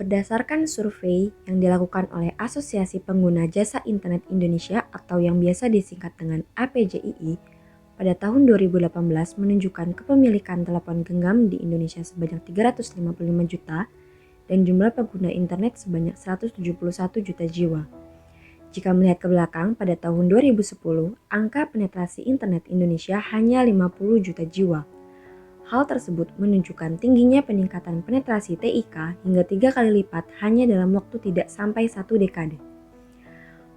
Berdasarkan survei yang dilakukan oleh Asosiasi Pengguna Jasa Internet Indonesia atau yang biasa disingkat dengan APJII, pada tahun 2018 menunjukkan kepemilikan telepon genggam di Indonesia sebanyak 355 juta dan jumlah pengguna internet sebanyak 171 juta jiwa. Jika melihat ke belakang, pada tahun 2010, angka penetrasi internet Indonesia hanya 50 juta jiwa. Hal tersebut menunjukkan tingginya peningkatan penetrasi TIK hingga 3 kali lipat hanya dalam waktu tidak sampai 1 dekade.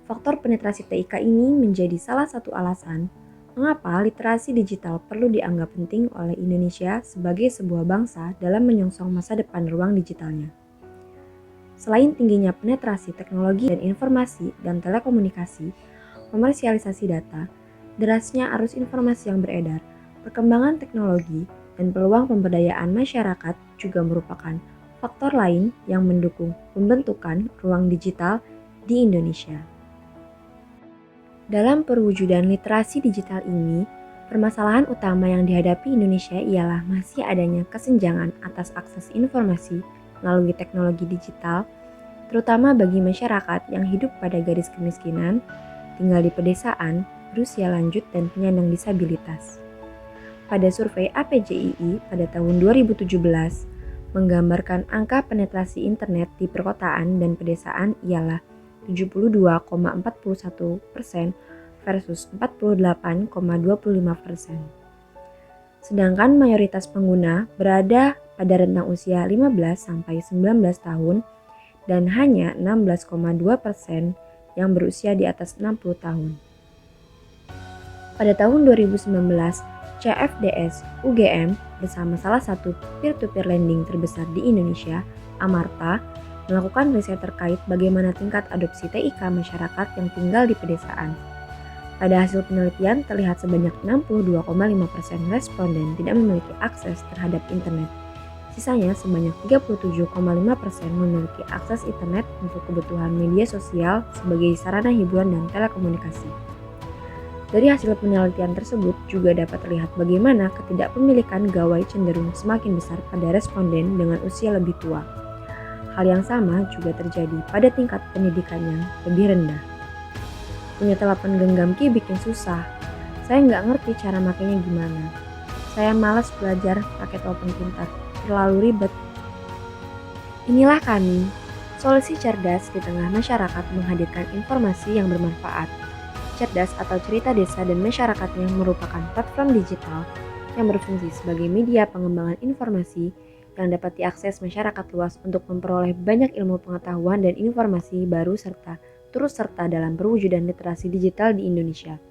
Faktor penetrasi TIK ini menjadi salah satu alasan mengapa literasi digital perlu dianggap penting oleh Indonesia sebagai sebuah bangsa dalam menyongsong masa depan ruang digitalnya. Selain tingginya penetrasi teknologi dan informasi dan telekomunikasi, komersialisasi data, derasnya arus informasi yang beredar, perkembangan teknologi, dan peluang pemberdayaan masyarakat juga merupakan faktor lain yang mendukung pembentukan ruang digital di Indonesia. Dalam perwujudan literasi digital ini, permasalahan utama yang dihadapi Indonesia ialah masih adanya kesenjangan atas akses informasi melalui teknologi digital, terutama bagi masyarakat yang hidup pada garis kemiskinan, tinggal di pedesaan, berusia lanjut, dan penyandang disabilitas. Pada survei APJII pada tahun 2017, menggambarkan angka penetrasi internet di perkotaan dan pedesaan ialah 72,41% versus 48,25%. Sedangkan mayoritas pengguna berada pada rentang usia 15-19 tahun dan hanya 16,2% yang berusia di atas 60 tahun. Pada tahun 2019, CFDS UGM bersama salah satu peer-to-peer lending terbesar di Indonesia, Amarta, melakukan riset terkait bagaimana tingkat adopsi TIK masyarakat yang tinggal di pedesaan. Pada hasil penelitian terlihat sebanyak 62,5% responden tidak memiliki akses terhadap internet. Sisanya sebanyak 37,5% memiliki akses internet untuk kebutuhan media sosial sebagai sarana hiburan dan telekomunikasi. Dari hasil penelitian tersebut juga dapat terlihat bagaimana ketidakpemilikan gawai cenderung semakin besar pada responden dengan usia lebih tua. Hal yang sama juga terjadi pada tingkat pendidikan yang lebih rendah. Punya telepon genggam Ki bikin susah. Saya nggak ngerti cara makainya gimana. Saya malas belajar pakai telepon pintar, terlalu ribet. Inilah kami, solusi cerdas di tengah masyarakat menghadirkan informasi yang bermanfaat. Cerdas atau Cerita Desa dan Masyarakatnya merupakan platform digital yang berfungsi sebagai media pengembangan informasi yang dapat diakses masyarakat luas untuk memperoleh banyak ilmu pengetahuan dan informasi baru serta turut serta dalam perwujudan literasi digital di Indonesia.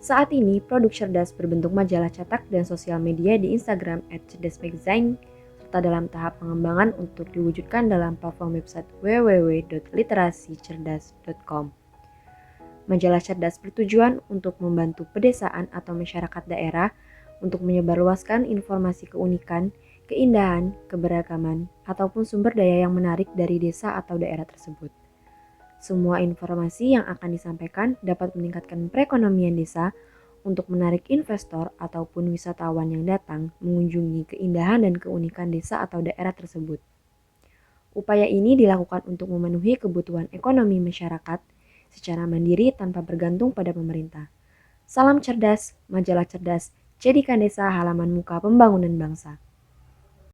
Saat ini, produk cerdas berbentuk majalah cetak dan sosial media di Instagram @cerdasmagazine serta dalam tahap pengembangan untuk diwujudkan dalam platform website www.literasicerdas.com. Majalah cerdas bertujuan untuk membantu pedesaan atau masyarakat daerah untuk menyebarluaskan informasi keunikan, keindahan, keberagaman, ataupun sumber daya yang menarik dari desa atau daerah tersebut. Semua informasi yang akan disampaikan dapat meningkatkan perekonomian desa untuk menarik investor ataupun wisatawan yang datang mengunjungi keindahan dan keunikan desa atau daerah tersebut. Upaya ini dilakukan untuk memenuhi kebutuhan ekonomi masyarakat secara mandiri tanpa bergantung pada pemerintah. Salam cerdas, majalah cerdas, jadikan desa halaman muka pembangunan bangsa.